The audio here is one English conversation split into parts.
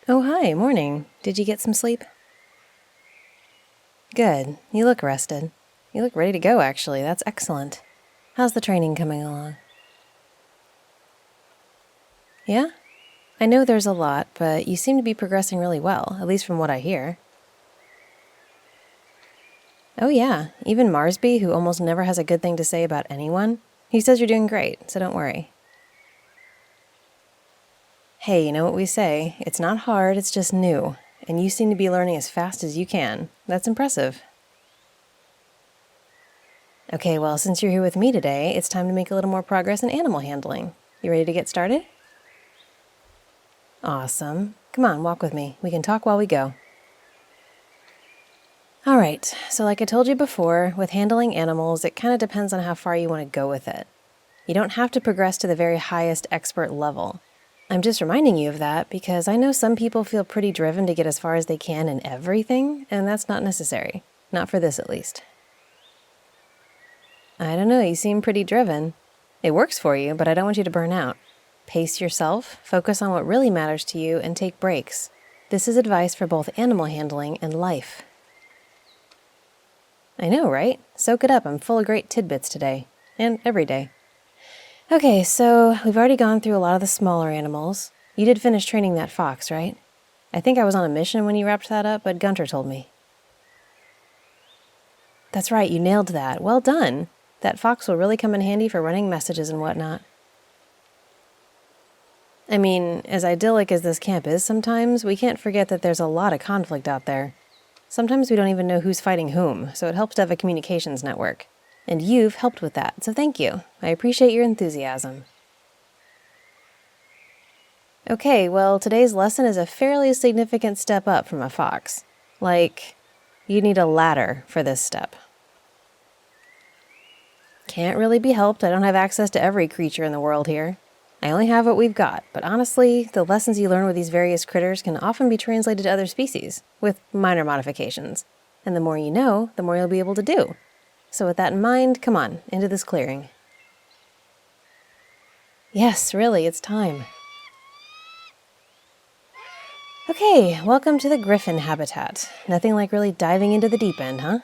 Oh, hi, morning. Did you get some sleep? Good. You look rested. You look ready to go, actually. That's excellent. How's the training coming along? Yeah? I know there's a lot, but you seem to be progressing really well, at least from what I hear. Oh, yeah. Even Marsby, who almost never has a good thing to say about anyone, he says you're doing great, so don't worry. Hey, you know what we say? It's not hard, it's just new. And you seem to be learning as fast as you can. That's impressive. Okay, well, since you're here with me today, it's time to make a little more progress in animal handling. You ready to get started? Awesome. Come on, walk with me. We can talk while we go. All right, so like I told you before, with handling animals, it kind of depends on how far you want to go with it. You don't have to progress to the very highest expert level. I'm just reminding you of that because I know some people feel pretty driven to get as far as they can in everything, and that's not necessary. Not for this, at least. I don't know, you seem pretty driven. It works for you, but I don't want you to burn out. Pace yourself, focus on what really matters to you, and take breaks. This is advice for both animal handling and life. I know, right? Soak it up, I'm full of great tidbits today. And every day. Okay, so we've already gone through a lot of the smaller animals. You did finish training that fox, right? I think I was on a mission when you wrapped that up, but Gunter told me. That's right, you nailed that. Well done. That fox will really come in handy for running messages and whatnot. I mean, as idyllic as this camp is sometimes, we can't forget that there's a lot of conflict out there. Sometimes we don't even know who's fighting whom, so it helps to have a communications network. And you've helped with that, so thank you. I appreciate your enthusiasm. Okay, well, today's lesson is a fairly significant step up from a fox. Like, you need a ladder for this step. Can't really be helped, I don't have access to every creature in the world here. I only have what we've got, but honestly, the lessons you learn with these various critters can often be translated to other species, with minor modifications. And the more you know, the more you'll be able to do. So with that in mind, come on, into this clearing. Yes, really, it's time. Okay, welcome to the Griffin habitat. Nothing like really diving into the deep end, huh?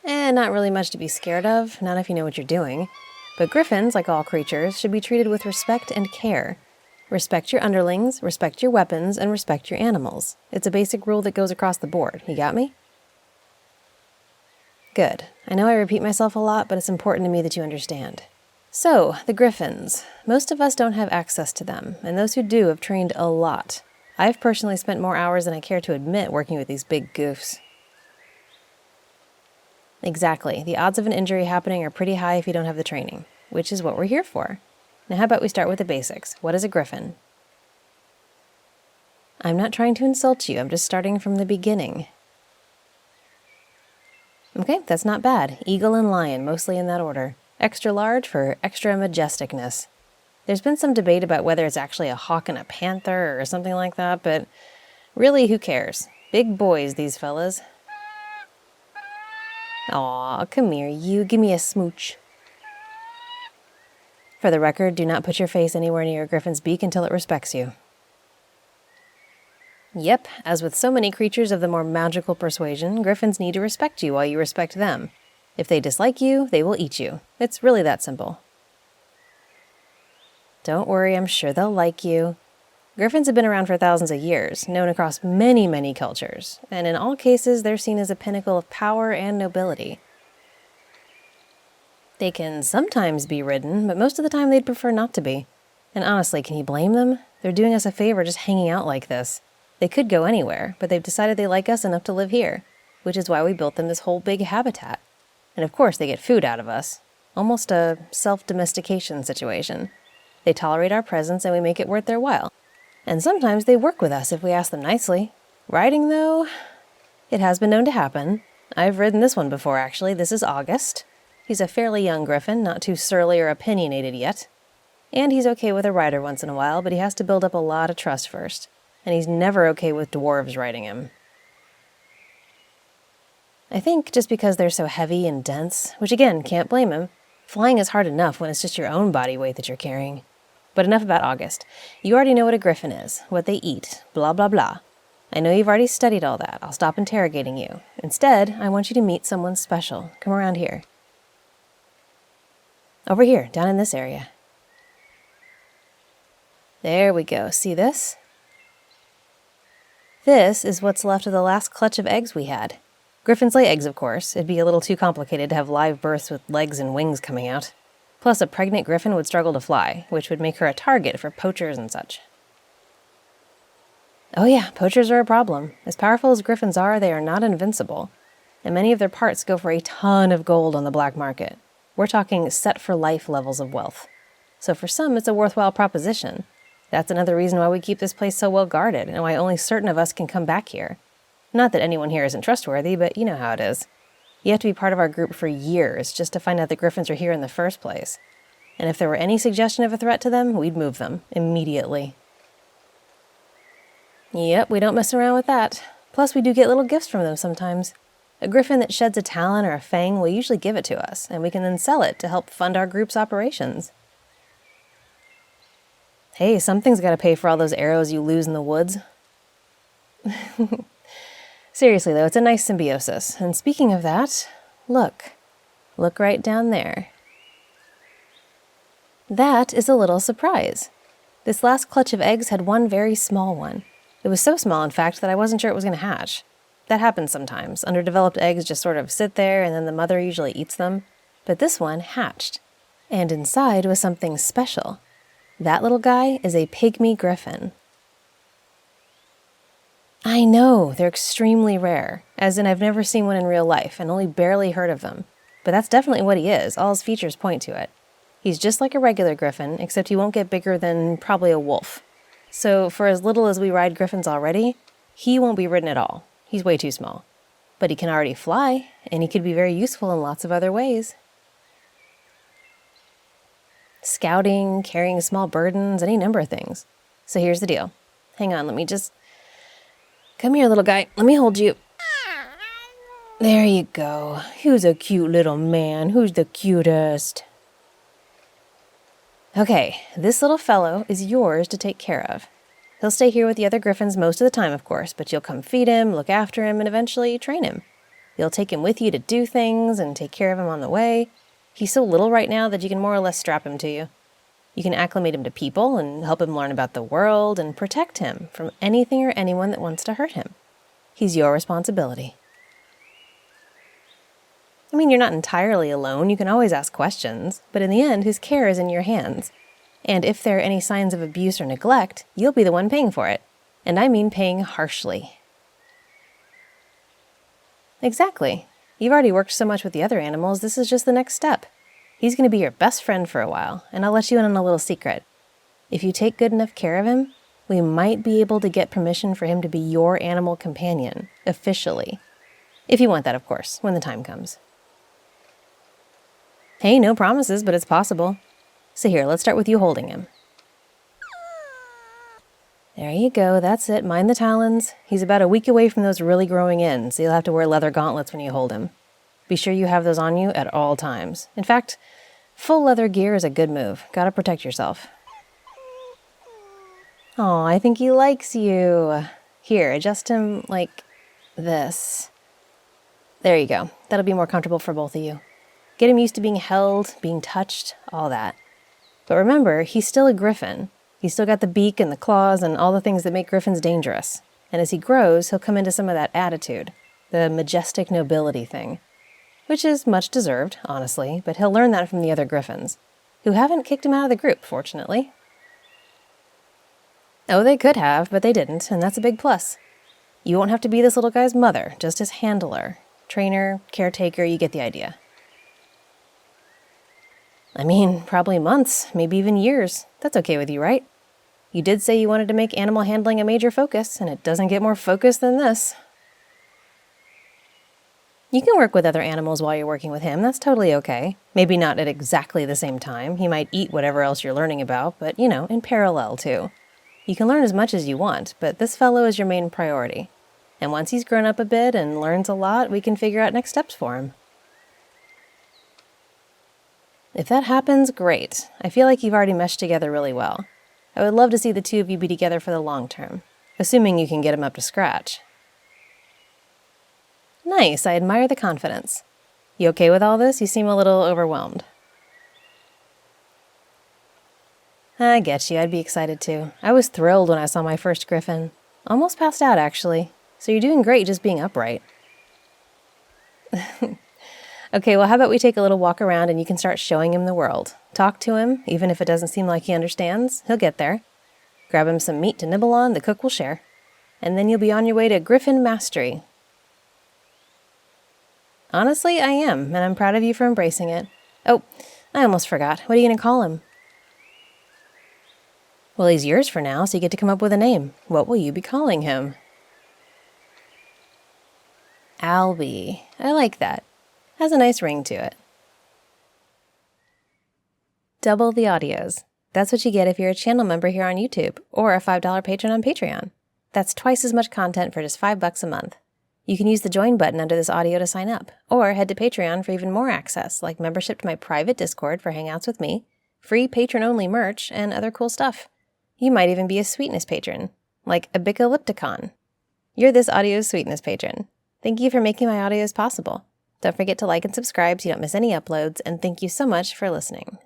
Not really much to be scared of, not if you know what you're doing. But Griffins, like all creatures, should be treated with respect and care. Respect your underlings, respect your weapons, and respect your animals. It's a basic rule that goes across the board. You got me? Good. I know I repeat myself a lot, but it's important to me that you understand. So, the Griffins. Most of us don't have access to them, and those who do have trained a lot. I've personally spent more hours than I care to admit working with these big goofs. Exactly. The odds of an injury happening are pretty high if you don't have the training, which is what we're here for. Now how about we start with the basics? What is a Griffin? I'm not trying to insult you, I'm just starting from the beginning. Okay, that's not bad. Eagle and lion, mostly in that order. Extra large for extra majesticness. There's been some debate about whether it's actually a hawk and a panther or something like that, but really, who cares? Big boys, these fellas. Aw, come here, you. Give me a smooch. For the record, do not put your face anywhere near a griffin's beak until it respects you. Yep, as with so many creatures of the more magical persuasion, griffins need to respect you while you respect them. If they dislike you, they will eat you. It's really that simple. Don't worry, I'm sure they'll like you. Griffins have been around for thousands of years, known across many, many cultures, and in all cases, they're seen as a pinnacle of power and nobility. They can sometimes be ridden, but most of the time they'd prefer not to be. And honestly, can you blame them? They're doing us a favor just hanging out like this. They could go anywhere, but they've decided they like us enough to live here, which is why we built them this whole big habitat. And of course, they get food out of us. Almost a self-domestication situation. They tolerate our presence and we make it worth their while. And sometimes they work with us if we ask them nicely. Riding, though, it has been known to happen. I've ridden this one before, actually. This is August. He's a fairly young griffin, not too surly or opinionated yet. And he's okay with a rider once in a while, but he has to build up a lot of trust first. And he's never okay with dwarves riding him. I think just because they're so heavy and dense, which again, can't blame him. Flying is hard enough when it's just your own body weight that you're carrying. But enough about August. You already know what a Griffin is, what they eat, blah blah blah. I know you've already studied all that. I'll stop interrogating you. Instead, I want you to meet someone special. Come around here. Over here, down in this area. There we go. See this? This is what's left of the last clutch of eggs we had. Griffins lay eggs, of course. It'd be a little too complicated to have live births with legs and wings coming out. Plus, a pregnant griffin would struggle to fly, which would make her a target for poachers and such. Oh yeah, poachers are a problem. As powerful as griffins are, they are not invincible. And many of their parts go for a ton of gold on the black market. We're talking set-for-life levels of wealth. So for some, it's a worthwhile proposition. That's another reason why we keep this place so well guarded, and why only certain of us can come back here. Not that anyone here isn't trustworthy, but you know how it is. You have to be part of our group for years just to find out the Griffins are here in the first place. And if there were any suggestion of a threat to them, we'd move them immediately. Yep, we don't mess around with that. Plus, we do get little gifts from them sometimes. A griffin that sheds a talon or a fang will usually give it to us, and we can then sell it to help fund our group's operations. Hey, something's got to pay for all those arrows you lose in the woods. Seriously, though, it's a nice symbiosis. And speaking of that, look. Look right down there. That is a little surprise. This last clutch of eggs had one very small one. It was so small, in fact, that I wasn't sure it was going to hatch. That happens sometimes. Underdeveloped eggs just sort of sit there, and then the mother usually eats them. But this one hatched. And inside was something special. That little guy is a pygmy griffin. I know, they're extremely rare, as in I've never seen one in real life and only barely heard of them. But that's definitely what he is, all his features point to it. He's just like a regular griffin, except he won't get bigger than probably a wolf. So for as little as we ride griffins already, he won't be ridden at all. He's way too small. But he can already fly, and he could be very useful in lots of other ways. Scouting, carrying small burdens, any number of things. So here's the deal. Hang on, let me just... Come here, little guy. Let me hold you. There you go. Who's a cute little man? Who's the cutest? Okay, this little fellow is yours to take care of. He'll stay here with the other griffins most of the time, of course, but you'll come feed him, look after him, and eventually train him. You'll take him with you to do things and take care of him on the way. He's so little right now that you can more or less strap him to you. You can acclimate him to people and help him learn about the world and protect him from anything or anyone that wants to hurt him. He's your responsibility. I mean, you're not entirely alone. You can always ask questions, but in the end, his care is in your hands. And if there are any signs of abuse or neglect, you'll be the one paying for it. And I mean paying harshly. Exactly. You've already worked so much with the other animals, this is just the next step. He's going to be your best friend for a while, and I'll let you in on a little secret. If you take good enough care of him, we might be able to get permission for him to be your animal companion, officially. If you want that, of course, when the time comes. Hey, no promises, but it's possible. So here, let's start with you holding him. There you go, that's it, mind the talons. He's about a week away from those really growing in, so you'll have to wear leather gauntlets when you hold him. Be sure you have those on you at all times. In fact, full leather gear is a good move. Gotta protect yourself. Aw, I think he likes you. Here, adjust him like this. There you go. That'll be more comfortable for both of you. Get him used to being held, being touched, all that. But remember, he's still a griffin. He's still got the beak and the claws and all the things that make griffins dangerous. And as he grows, he'll come into some of that attitude, the majestic nobility thing. Which is much deserved, honestly, but he'll learn that from the other griffins, who haven't kicked him out of the group, fortunately. Oh, they could have, but they didn't, and that's a big plus. You won't have to be this little guy's mother, just his handler, trainer, caretaker, you get the idea. I mean, probably months, maybe even years. That's okay with you, right? You did say you wanted to make animal handling a major focus, and it doesn't get more focused than this. You can work with other animals while you're working with him, that's totally okay. Maybe not at exactly the same time. He might eat whatever else you're learning about, but, you know, in parallel too. You can learn as much as you want, but this fellow is your main priority. And once he's grown up a bit and learns a lot, we can figure out next steps for him. If that happens, great. I feel like you've already meshed together really well. I would love to see the two of you be together for the long term, assuming you can get him up to scratch. Nice, I admire the confidence. You okay with all this? You seem a little overwhelmed. I get you, I'd be excited too. I was thrilled when I saw my first Griffin. Almost passed out, actually. So you're doing great just being upright. Okay, well, how about we take a little walk around and you can start showing him the world. Talk to him, even if it doesn't seem like he understands. He'll get there. Grab him some meat to nibble on, the cook will share. And then you'll be on your way to Griffin mastery. Honestly, I am, and I'm proud of you for embracing it. Oh, I almost forgot. What are you going to call him? Well, he's yours for now, so you get to come up with a name. What will you be calling him? Albie. I like that. Has a nice ring to it. Double the audios. That's what you get if you're a channel member here on YouTube, or a $5 patron on Patreon. That's twice as much content for just $5 a month. You can use the join button under this audio to sign up, or head to Patreon for even more access, like membership to my private Discord for hangouts with me, free patron-only merch, and other cool stuff. You might even be a sweetness patron, like a Bicalypticon. You're this audio's sweetness patron. Thank you for making my audios possible. Don't forget to like and subscribe so you don't miss any uploads, and thank you so much for listening.